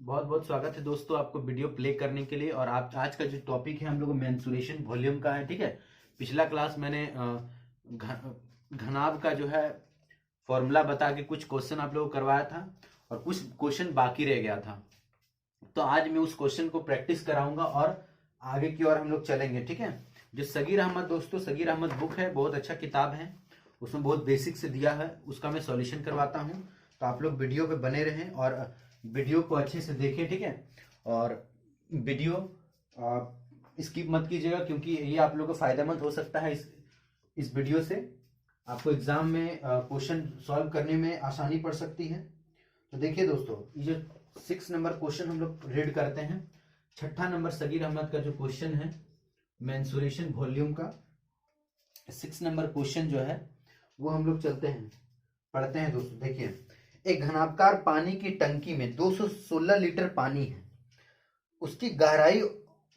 बहुत बहुत स्वागत है दोस्तों आपको वीडियो प्ले करने के लिए। और आप आज का जो टॉपिक है हम लोग मेंसुरेशन वॉल्यूम का है। ठीक है, पिछला क्लास मैंने घनाभ का जो है फॉर्मूला बता के कुछ क्वेश्चन आप लोगों को करवाया था और कुछ क्वेश्चन बाकी रह गया था। तो आज मैं उस क्वेश्चन को प्रैक्टिस कराऊंगा और आगे की ओर हम लोग चलेंगे। ठीक है, जो सगीर अहमद दोस्तों, सगीर अहमद बुक है, बहुत अच्छा किताब है, उसमें बहुत बेसिक से दिया है, उसका मैं सॉल्यूशन करवाता हूँ। तो आप लोग वीडियो पे बने रहें और वीडियो को अच्छे से देखें। ठीक है, और वीडियो स्किप मत कीजिएगा क्योंकि ये आप लोगों को फायदेमंद हो सकता है। इस वीडियो से आपको एग्जाम में क्वेश्चन सॉल्व करने में आसानी पड़ सकती है। तो देखिए दोस्तों, ये जो 6 नंबर क्वेश्चन हम लोग रीड करते हैं। छठा नंबर सगीर अहमद का जो क्वेश्चन है मेंसुरेशन वॉल्यूम का 6 नंबर क्वेश्चन जो है वो हम लोग चलते हैं, पढ़ते हैं दोस्तों। देखिए, एक घनाभकार पानी की टंकी में 216 लीटर पानी है। उसकी गहराई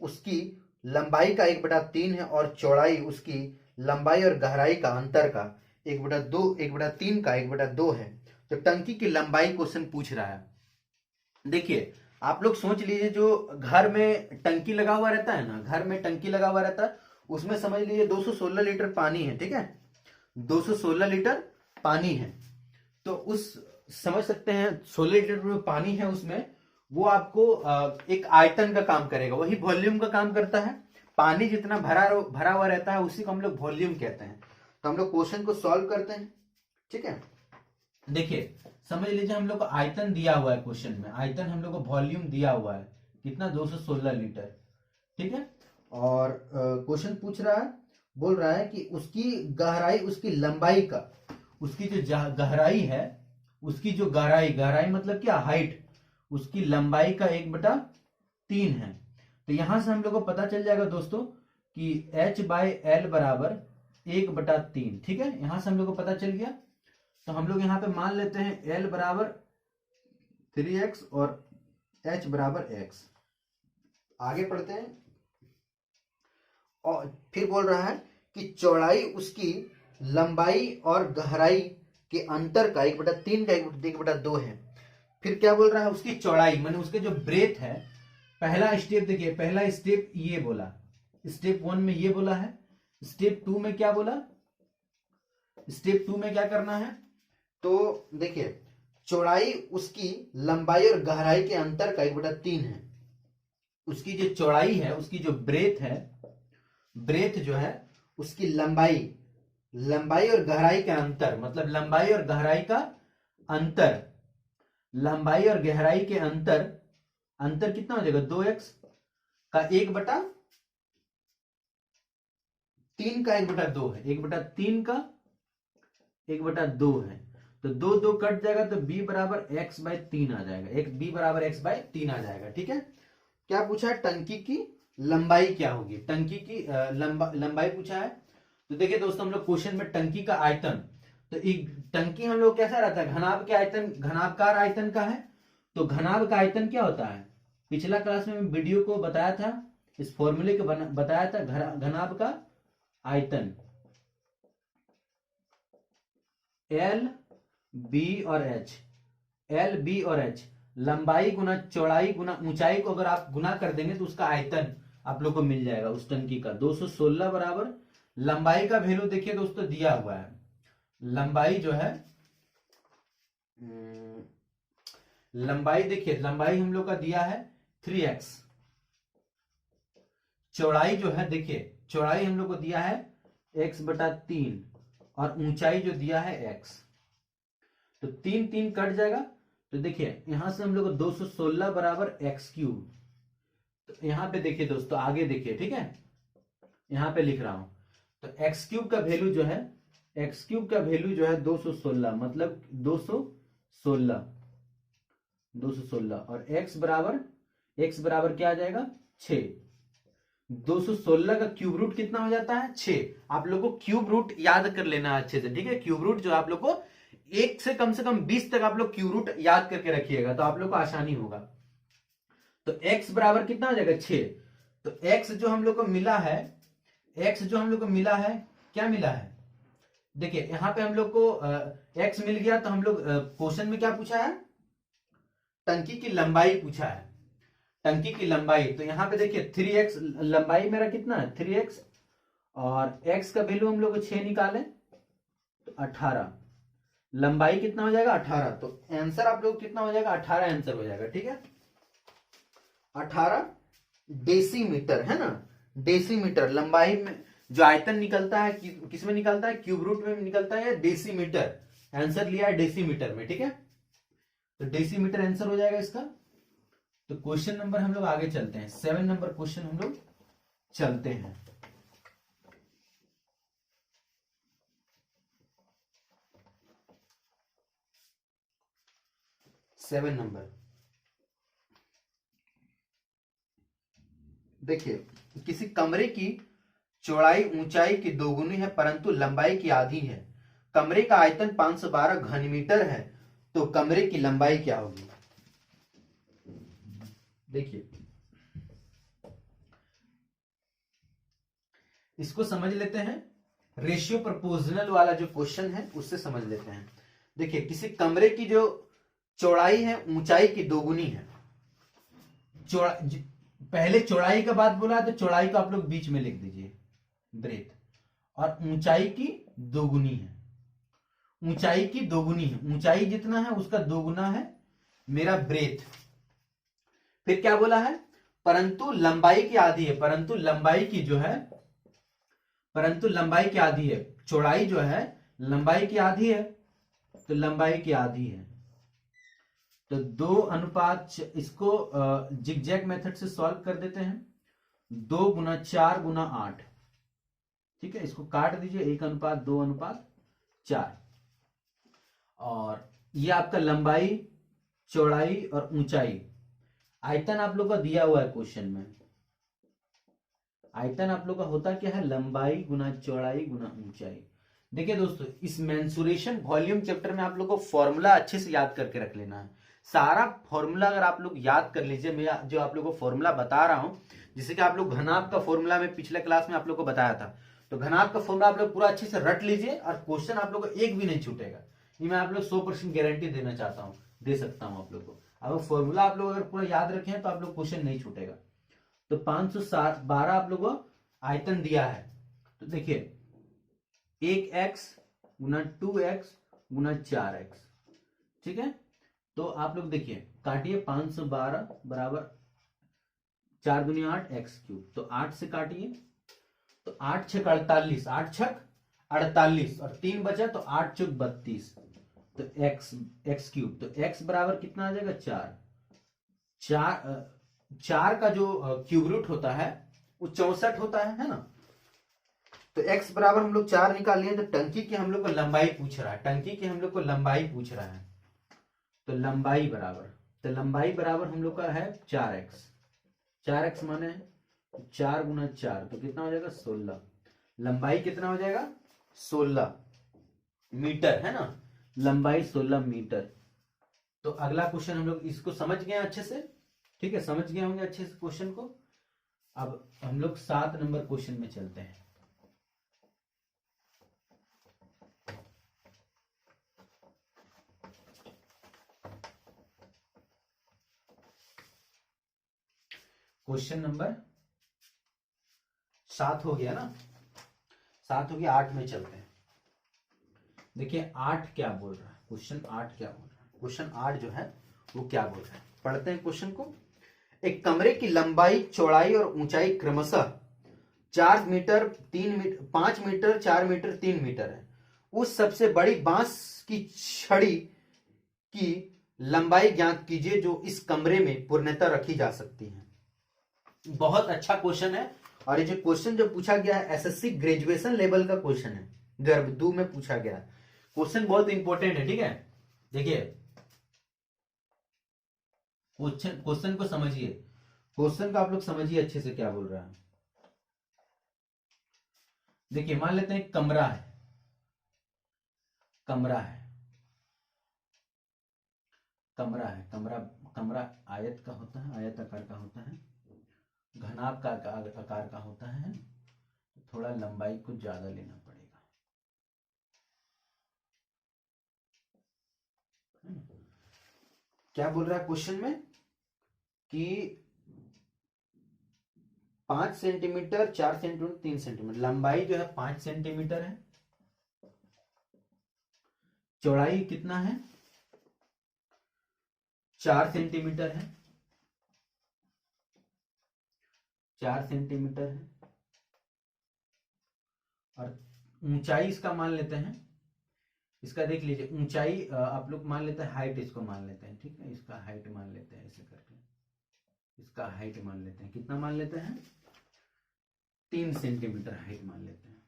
उसकी लंबाई का 1/3 है और चौड़ाई उसकी लंबाई और गहराई का अंतर का 1/3 का 1/2 है। तो टंकी की लंबाई क्वेश्चन पूछ रहा है। देखिए, आप लोग सोच लीजिए, जो घर में टंकी लगा हुआ रहता है ना, घर में टंकी लगा हुआ रहता है, उसमें समझ लीजिए 216 लीटर पानी है। ठीक है, 216 लीटर पानी है। तो उस समझ सकते हैं 16 लीटर में पानी है, उसमें वो आपको एक आयतन का काम करेगा, वही वॉल्यूम का काम करता है। पानी जितना भरा भरा हुआ रहता है उसी को हम लोग वॉल्यूम कहते हैं। तो हम लोग क्वेश्चन को सॉल्व करते हैं। ठीक है, देखिए समझ लीजिए हम लोग को आयतन दिया हुआ है, क्वेश्चन में आयतन हम लोग को वॉल्यूम दिया हुआ है कितना, 216 लीटर। ठीक है, और क्वेश्चन पूछ रहा है, बोल रहा है कि उसकी गहराई उसकी लंबाई का, उसकी जो गहराई है, उसकी जो गहराई, गहराई मतलब क्या, हाइट, उसकी लंबाई का 1/3 है। तो यहां से हम लोग को पता चल जाएगा दोस्तों कि H/L बराबर 1/3। ठीक है, यहां से हम लोग को पता चल गया। तो हम लोग यहाँ पे मान लेते हैं L बराबर 3x और H बराबर x। आगे पढ़ते हैं, और फिर बोल रहा है कि चौड़ाई उसकी लंबाई और गहराई के अंतर का 1/3 का 1/2 है। फिर क्या बोल रहा है, उसकी चौड़ाई माने उसके जो ब्रेथ है। पहला स्टेप देखिए, पहला स्टेप ये बोला, स्टेप 1 में ये बोला है। स्टेप 2 में क्या बोला, स्टेप 2 में क्या करना है, तो देखिए चौड़ाई उसकी लंबाई और गहराई के अंतर का 1/3 है। उसकी जो चौड़ाई है, उसकी जो ब्रेथ है, ब्रेथ जो है उसकी लंबाई, लंबाई और गहराई का अंतर, मतलब लंबाई और गहराई का अंतर, लंबाई और गहराई के अंतर, अंतर कितना हो जाएगा, 2x का 1/3 का 1/2 है, 1/3 का 1/2 है। तो 2 कट जाएगा तो b बराबर x/3 आ जाएगा, b बराबर x/3 आ जाएगा। ठीक है, क्या पूछा है, टंकी की लंबाई क्या होगी, टंकी की लंबाई पूछा है। तो देखिए दोस्तों, हम लोग क्वेश्चन में टंकी का आयतन, तो टंकी हम लोग कैसा रहता है, घनाभ के आयतन, घनाभकार आयतन का है। तो घनाभ का आयतन क्या होता है, पिछला क्लास में मैं वीडियो को बताया था, इस फॉर्मूले को बताया था, घनाभ का आयतन L B और H, L B और H, लंबाई गुना चौड़ाई गुना ऊंचाई को अगर आप गुना कर देंगे तो उसका आयतन आप लोग को मिल जाएगा उस टंकी का। 216 बराबर लंबाई का वैल्यू देखिए दोस्तों दिया हुआ है, लंबाई जो है, लंबाई देखिए, लंबाई हम लोग का दिया है 3x। चौड़ाई जो है, देखिए चौड़ाई हम लोग को दिया है x/3 और ऊंचाई जो दिया है x। तो 3 कट जाएगा। तो देखिए यहां से हम लोग को 216 बराबर x3। तो यहां पे देखिए दोस्तों, आगे देखिए, ठीक है, यहां पे लिख रहा हूं। तो x3 का वैल्यू जो है, x3 का वैल्यू जो है 216, मतलब 216, 216 और x बराबर क्या आ जाएगा, 6। 216 का क्यूब रूट कितना हो जाता है, 6। आप लोग को क्यूब रूट याद कर लेना अच्छे से। ठीक है, क्यूब रूट जो आप लोग को 1 से कम 20 तक आप लोग क्यूब रूट याद करके रखिएगा तो आप लोग को आसानी होगा। तो x बराबर कितना हो जाएगा, 6। तो x जो हम लोग को मिला है, x जो हम लोग को मिला है, क्या मिला है, देखिए यहां पे हम लोग को x मिल गया। तो हम लोग क्वेश्चन में क्या पूछा है, टंकी की लंबाई पूछा है, टंकी की लंबाई। तो यहाँ पे देखिए 3x, लंबाई मेरा कितना है 3x, और x का वैल्यू हम लोग 6 निकालें तो 18, लंबाई कितना हो जाएगा 18, तो आंसर आप लोग कितना हो जाएगा 18 आंसर हो जाएगा, ठीक है। 18 डेसीमीटर है ना, डेसीमीटर लंबाई में जो आयतन निकलता है किस में निकलता है, क्यूब रूट में निकलता है या डेसीमीटर, आंसर लिया है डेसीमीटर में, ठीक है। तो डेसीमीटर आंसर हो जाएगा इसका। तो क्वेश्चन नंबर हम लोग आगे चलते हैं, 7 नंबर क्वेश्चन हम लोग चलते हैं। 7 नंबर देखिए, किसी कमरे की चौड़ाई ऊंचाई की दोगुनी है परंतु लंबाई की आधी है। कमरे का आयतन 512 घन मीटर है, तो कमरे की लंबाई क्या होगी। देखिए इसको समझ लेते हैं, रेशियो प्रोपोर्शनल वाला जो क्वेश्चन है उससे समझ लेते हैं। देखिए किसी कमरे की जो चौड़ाई है ऊंचाई की दोगुनी है, पहले चौड़ाई का बात बोला तो चौड़ाई को आप लोग बीच में लिख दीजिए ब्रेथ, और ऊंचाई की दोगुनी है, ऊंचाई की दोगुनी है, ऊंचाई जितना है उसका दोगुना है मेरा ब्रेथ। फिर क्या बोला है, परंतु लंबाई की आधी है, परंतु लंबाई की जो है, परंतु लंबाई की आधी है, चौड़ाई जो है लंबाई की आधी है, तो लंबाई की आधी है, तो 2 अनुपात, इसको जिगजैग मेथड से सॉल्व कर देते हैं, 2 गुना 4 गुना 8, ठीक है। इसको काट दीजिए, 1 अनुपात 2 अनुपात 4, और ये आपका लंबाई चौड़ाई और ऊंचाई, आयतन आप लोग का दिया हुआ है क्वेश्चन में, आयतन आप लोग का होता क्या है, लंबाई गुना चौड़ाई गुना ऊंचाई। देखिए दोस्तों, इस मेंसुरेशन वॉल्यूम चैप्टर में आप लोग को फॉर्मूला अच्छे से याद करके रख लेना है। सारा फॉर्मूला अगर आप लोग याद कर लीजिए, मैं जो आप लोग को फॉर्मूला बता रहा हूं, जैसे कि आप लोग घनाभ का फॉर्मूला में पिछले क्लास में आप लोग को बताया था, तो घनाभ का फॉर्मूला आप लोग पूरा अच्छे से रट लीजिए, और क्वेश्चन आप लोग को एक भी नहीं छूटेगा। ये मैं आप लोग 100% गारंटी देना चाहता हूँ, दे सकता हूँ आप लोग को। अगर फॉर्मूला आप लोग अगर पूरा याद रखें तो आप लोग क्वेश्चन नहीं छूटेगा। तो 512 आप लोगों को आयतन दिया है, तो देखिए 1x गुना 2x गुना 4x, ठीक है। तो आप लोग देखिए काटिए, 512 बराबर 4 दूनी 8 एक्स क्यूब, तो 8 से काटिए, तो 8 छक 48, 8 छक 48, और 3 बचा तो 8 चौक 32, तो एक्स क्यूब, तो x बराबर कितना आ जाएगा 4, 4 का जो क्यूब रूट होता है वो 64 होता है ना। तो x बराबर हम लोग 4 निकाल लिए, तो टंकी की हम लोग को लंबाई पूछ रहा है, टंकी की हम लोग को लंबाई पूछ रहा है, तो लंबाई बराबर, तो लंबाई बराबर हम लोग का है 4x, 4x माने 4 गुना 4, तो कितना हो जाएगा 16, लंबाई कितना हो जाएगा 16 मीटर है ना, लंबाई 16 मीटर। तो अगला क्वेश्चन हम लोग इसको समझ गए अच्छे से, ठीक है, समझ गए होंगे अच्छे से क्वेश्चन को। अब हम लोग 7 नंबर क्वेश्चन में चलते हैं। क्वेश्चन नंबर 7 हो गया ना, 7 हो गया, 8 में चलते हैं। देखिए 8 क्या बोल रहा है, क्वेश्चन 8 क्या बोल रहा है, क्वेश्चन 8 जो है वो क्या बोल रहा है, पढ़ते हैं क्वेश्चन को। एक कमरे की लंबाई चौड़ाई और ऊंचाई क्रमशः 4 metre 3 metre 5 metre 4 metre 3 metre है। उस सबसे बड़ी बांस की छड़ी की लंबाई ज्ञात कीजिए जो इस कमरे में पूर्णतः रखी जा सकती है। बहुत अच्छा क्वेश्चन है, और ये जो क्वेश्चन जो पूछा गया है एसएससी ग्रेजुएशन लेवल का क्वेश्चन है, गर्भ 2 में पूछा गया क्वेश्चन, बहुत इंपॉर्टेंट है, ठीक है। देखिए क्वेश्चन को समझिए, क्वेश्चन को आप लोग समझिए अच्छे से क्या बोल रहा है। देखिए मान लेते हैं कमरा है, कमरा है, कमरा है, कमरा कमरा आयत का होता है, आयत आकार का होता है, घनाभ का आकार का होता है, थोड़ा लंबाई को ज्यादा लेना पड़ेगा, क्या बोल रहा है क्वेश्चन में कि 5 सेंटीमीटर, 4 सेंटीमीटर, 3 सेंटीमीटर, लंबाई जो है 5 सेंटीमीटर है, चौड़ाई कितना है 4 सेंटीमीटर है, 4 सेंटीमीटर है, और ऊंचाई इसका मान लेते हैं, इसका देख लीजिए ऊंचाई आप लोग मान लेते हैं, हाइट इसको मान लेते हैं, ठीक है, इसका हाइट मान लेते हैं ऐसे करके, इसका हाइट मान लेते हैं, कितना मान लेते हैं 3 सेंटीमीटर हाइट मान लेते हैं।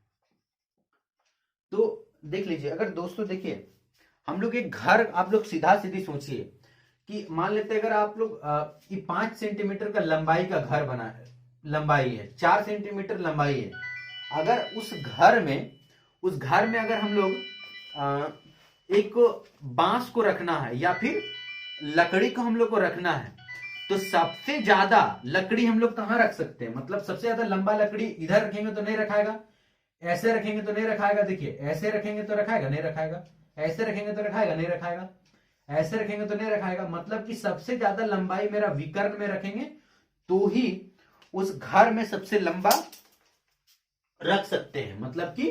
तो देख लीजिए, अगर दोस्तों देखिए हम लोग एक घर, आप लोग सीधा सीधी सोचिए कि मान लेते हैं अगर आप लोग ये 5 सेंटीमीटर का लंबाई का घर बना है, लंबाई है 4 सेंटीमीटर लंबाई है, अगर उस घर में अगर हम लोग एक बांस को रखना है या फिर लकड़ी को हम लोग को रखना है, तो सबसे ज्यादा लकड़ी हम लोग कहां रख सकते हैं, मतलब सबसे ज्यादा लंबा लकड़ी इधर रखेंगे तो नहीं रखाएगा, ऐसे रखेंगे तो नहीं रखाएगा, देखिए ऐसे रखेंगे तो रखाएगा नहीं रखाएगा, ऐसे रखेंगे तो रखाएगा नहीं रखाएगा, ऐसे रखेंगे तो नहीं रखाएगा, मतलब कि सबसे ज्यादा लंबाई मेरा विकर्ण में रखेंगे तो ही उस घर में सबसे लंबा रख सकते हैं, मतलब कि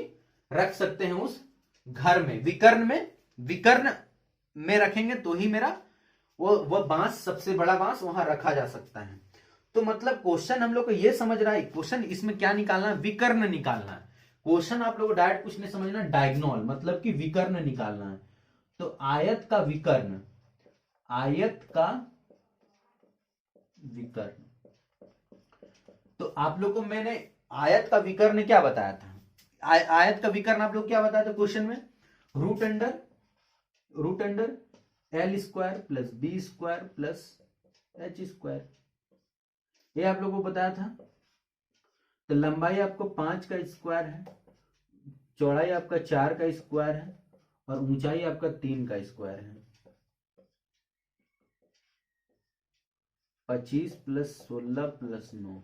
रख सकते हैं उस घर में, विकर्ण में रखेंगे तो ही मेरा वो बांस, सबसे बड़ा बांस वहां रखा जा सकता है। तो मतलब क्वेश्चन हम लोग को ये समझ रहा है, क्वेश्चन इसमें क्या निकालना है, विकर्ण निकालना है। क्वेश्चन आप लोग को डायरेक्ट कुछ नहीं समझना, डायगोनल मतलब कि विकर्ण निकालना है। तो आयत का विकर्ण, आयत का विकर्ण, तो आप लोग को मैंने आयत का विकर्ण क्या बताया था, आयत का विकर्ण आप लोग क्या बताया था क्वेश्चन में, root under L square plus B square plus H square, ये आप लोगों को बताया था। तो लंबाई आपको 5 का स्क्वायर है, चौड़ाई आपका 4 का स्क्वायर है, और ऊंचाई आपका 3 का स्क्वायर है। 25 प्लस 16 प्लस 9,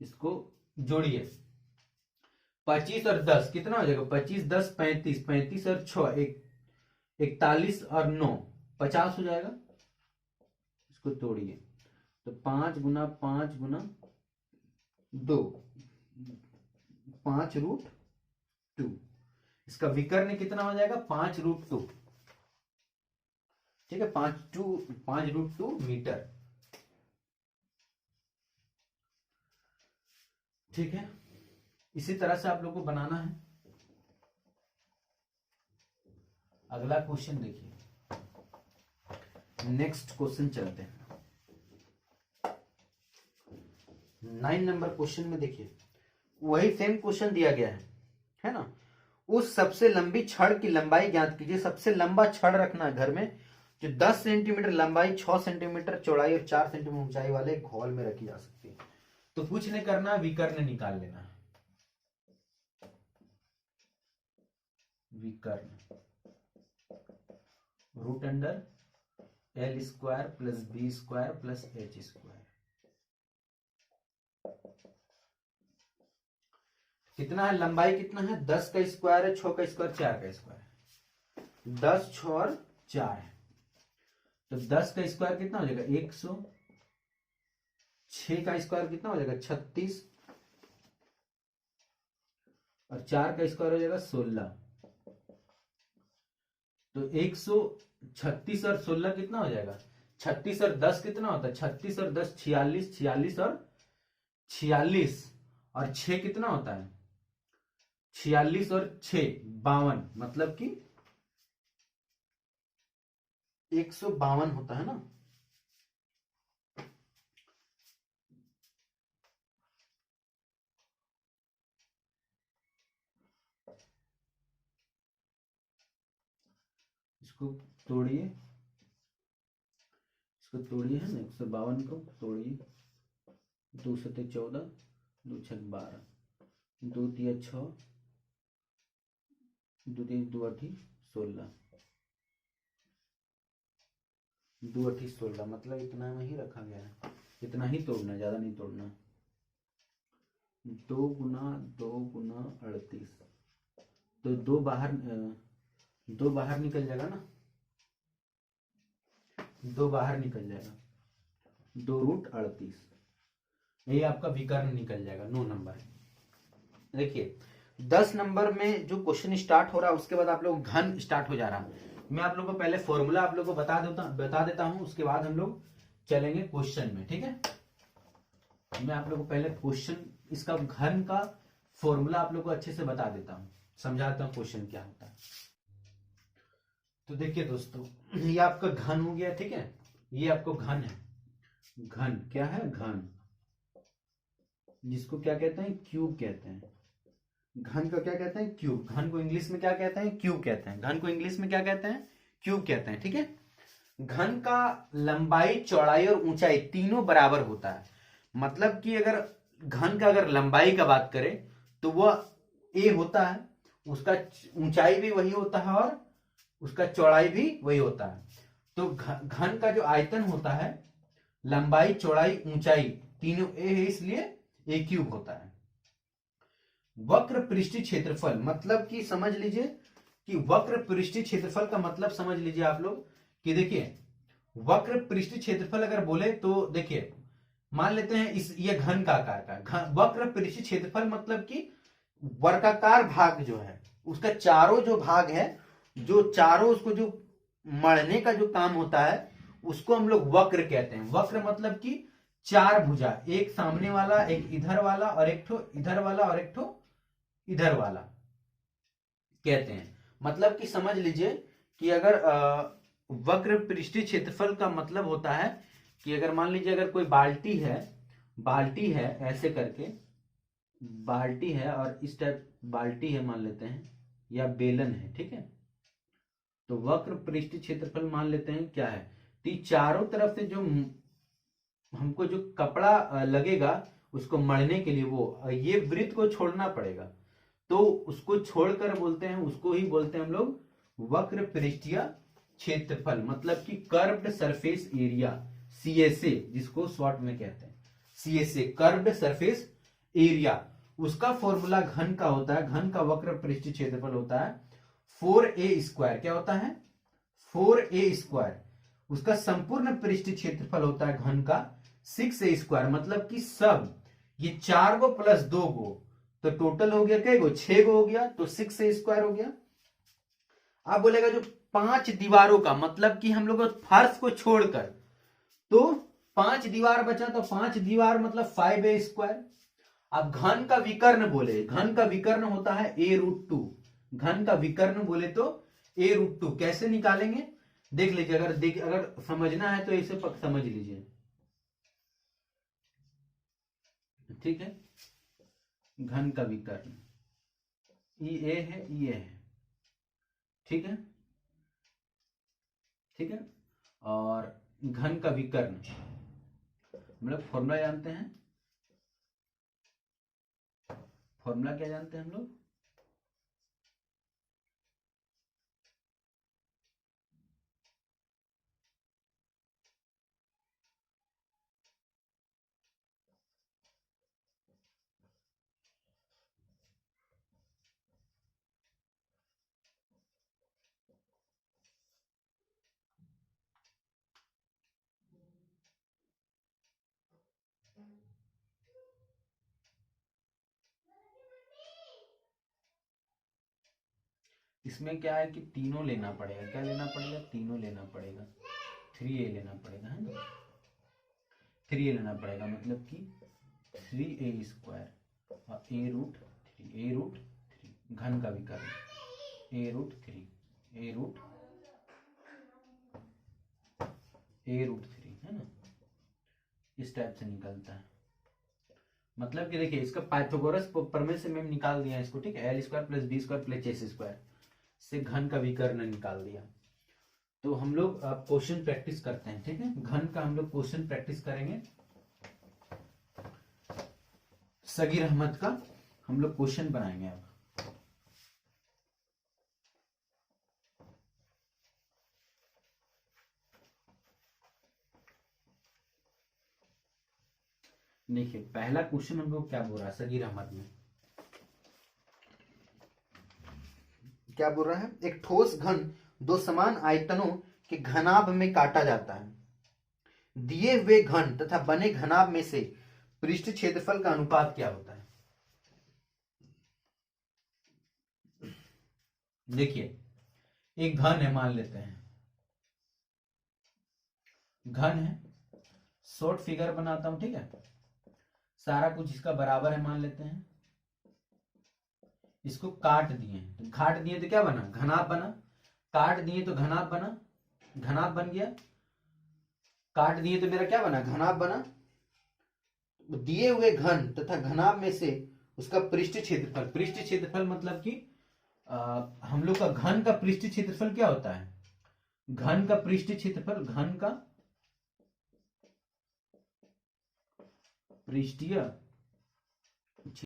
इसको जोड़िए, 25 और 10 कितना हो जाएगा, 25 10 35, 35 और 6 41 और 9 50 हो जाएगा। इसको तोड़िए तो 5 गुना 5 गुना 2, 5√2, इसका विकर्ण कितना हो जाएगा 5√2, ठीक है, 5√2 मीटर, ठीक है। इसी तरह से आप लोग को बनाना है। अगला क्वेश्चन देखिए, नेक्स्ट क्वेश्चन चलते हैं। 9 नंबर क्वेश्चन में देखिए वही सेम क्वेश्चन दिया गया है ना। उस सबसे लंबी छड़ की लंबाई ज्ञात कीजिए। सबसे लंबा छड़ रखना है घर में जो 10 सेंटीमीटर लंबाई, 6 सेंटीमीटर चौड़ाई और 4 सेंटीमीटर ऊंचाई वाले घोल में रखी जा सकती है। तो कुछ नहीं करना, विकर्ण निकाल लेना है। विकर्ण root under L square plus B square plus H square, कितना है लंबाई, कितना है 10 का स्क्वायर है, 6 का स्क्वायर, 4 का स्क्वायर, 10 6 और 4 है। तो 10 का स्क्वायर कितना हो जाएगा 100, 6 का स्क्वायर कितना हो जाएगा 36, और 4 का स्क्वायर हो जाएगा 16। तो 136 और 16 कितना हो जाएगा, 36 और 10 कितना होता है, 36 और 10 46, 46 और 46, और 6 कितना होता है 46 और 6 52, मतलब कि 152 होता है ना। इसको तोड़िए, इसको तोड़िए है ना, 152 को तोड़िए, 2 सते 14, 2 छक 12, 2 तिया 6, 2 3 2 8 16, 2 8 16, मतलब इतना में ही रखा गया है, इतना ही तोड़ना, ज्यादा नहीं तोड़ना। 2 गुना 2 गुना 38, तो 2 बाहर निकल जाएगा ना, 2 बाहर निकल जाएगा, 2√38, ये आपका विकर्ण निकल जाएगा 9 नंबर। देखिए 10 नंबर में जो क्वेश्चन स्टार्ट हो रहा है उसके बाद आप लोग घन स्टार्ट हो जा रहा है। मैं आप लोगों को पहले फॉर्मूला आप लोगों को बता देता हूं, उसके बाद हम लोग चलेंगे क्वेश्चन में, ठीक है। मैं आप लोगों को पहले क्वेश्चन इसका घन का फॉर्मूला आप लोगों को अच्छे से बता देता हूं, समझाता हूं क्वेश्चन क्या होता है। तो देखिए दोस्तों, ये आपका घन हो गया, ठीक है, ये आपको घन है। घन क्या है? घन, जिसको क्या कहते हैं? क्यूब कहते हैं। घन का क्या कहते हैं? क्यूब। घन को इंग्लिश में क्या कहते हैं? क्यूब कहते हैं। घन को इंग्लिश में क्या कहते हैं? क्यूब कहते हैं, ठीक है। घन का लंबाई, चौड़ाई और ऊंचाई तीनों बराबर होता है। मतलब कि अगर घन का अगर लंबाई का बात करें तो वह ए होता है, उसका ऊंचाई भी वही होता है और उसका चौड़ाई भी वही होता है। तो घन का जो आयतन होता है, लंबाई, चौड़ाई, ऊंचाई तीनों ए है, इसलिए ए क्यूब होता है। वक्र पृष्ठीय क्षेत्रफल, मतलब कि समझ लीजिए कि वक्र पृष्ठीय क्षेत्रफल का मतलब समझ लीजिए आप लोग कि देखिए वक्र पृष्ठीय क्षेत्रफल अगर बोले तो देखिए मान लेते हैं ये घन का आकार का वक्र पृष्ठीय क्षेत्रफल, मतलब कि वर्गाकार भाग जो है उसका चारों जो भाग है, जो चारों उसको जो मढ़ने का जो काम होता है उसको हम लोग वक्र कहते हैं। वक्र मतलब कि 4 भुजा, एक सामने वाला, एक इधर वाला और एक ठो इधर वाला और एक ठो इधर वाला कहते हैं। मतलब कि समझ लीजिए कि अगर वक्र पृष्ठीय क्षेत्रफल का मतलब होता है कि अगर मान लीजिए अगर कोई बाल्टी है ऐसे करके, बाल्टी है और इस टाइप बाल्टी है मान लेते हैं, या बेलन है, ठीक है। तो वक्र पृष्ठीय क्षेत्रफल मान लेते हैं क्या है, तो चारों तरफ से जो हमको जो कपड़ा लगेगा उसको मढ़ने के लिए, वो ये वृत्त को छोड़ना पड़ेगा, तो उसको छोड़कर बोलते हैं, उसको ही बोलते हैं हम लोग वक्र पृष्ठीय क्षेत्रफल, मतलब कि कर्व्ड सरफेस एरिया, सीएसए जिसको शॉर्ट में कहते हैं, सीएसए कर्व्ड सरफेस एरिया। उसका फॉर्मूला घन का होता है, घन का वक्र पृष्ठीय क्षेत्रफल होता है 4a²। क्या होता है? 4a²। उसका संपूर्ण पृष्ठीय क्षेत्रफल होता है घन का 6a², मतलब कि सब ये 4 गो प्लस 2 गो, तो टोटल हो गया क्या गो? 6 गो हो गया, तो 6a² हो गया। आप बोलेगा जो 5 दीवारों का, मतलब कि हम लोग फर्श को छोड़कर तो 5 दीवार बचा, तो 5 दीवार मतलब 5a²। अब घन का विकर्ण बोले, घन का विकर्ण होता है a√2। घन का विकर्ण बोले तो a√2 कैसे निकालेंगे देख लीजिए, अगर समझना है तो इसे समझ लीजिए, ठीक है। घन का विकर्ण ए है, ये है, ठीक है, ठीक है। और घन का विकर्ण मतलब फॉर्मूला जानते हैं, फॉर्मूला क्या जानते हैं हम लोग? इसमें क्या है कि तीनों लेना पड़ेगा। क्या लेना पड़ेगा? तीनों लेना पड़ेगा, 3a लेना पड़ेगा, है ना। 3a लेना पड़ेगा, मतलब कि 3a² और a√3 घन का विकर्ण a√3 है ना, इस टाइप से निकलता है। मतलब कि देखिए इसका पाइथागोरस प्रमेय से मैंने निकाल दिया इसको, ठीक है। l² + b² + h² से घन का विकर्ण निकाल दिया। तो हम लोग क्वेश्चन प्रैक्टिस करते हैं, ठीक है। घन का हम लोग क्वेश्चन प्रैक्टिस करेंगे। सगीर अहमद का हम लोग क्वेश्चन बनाएंगे अब। देखिए पहला क्वेश्चन हम लोग क्या बोल रहा है, सगीर अहमद में क्या बोल रहा है, एक ठोस घन दो समान आयतनों कि घनाभ में काटा जाता है। दिए हुए घन तथा बने घनाभ में से पृष्ठ क्षेत्रफल का अनुपात क्या होता है? देखिए, एक घन है, मान लेते हैं घन है, शॉर्ट फिगर बनाता हूं, ठीक है, सारा कुछ इसका बराबर है मान लेते हैं। इसको काट दिए तो घाट दिए तो क्या बना? घनाभ बना। काट दिए तो घनाभ बना, घनाभ बन गया। काट दिए तो मेरा क्या बना? घनाभ बना। दिए हुए घन तथा घनाभ में से उसका पृष्ठ क्षेत्रफल, पृष्ठ क्षेत्रफल मतलब कि हम लोग का घन का पृष्ठ क्षेत्रफल क्या होता है? घन का पृष्ठ क्षेत्रफल, घन का पृष्ठीय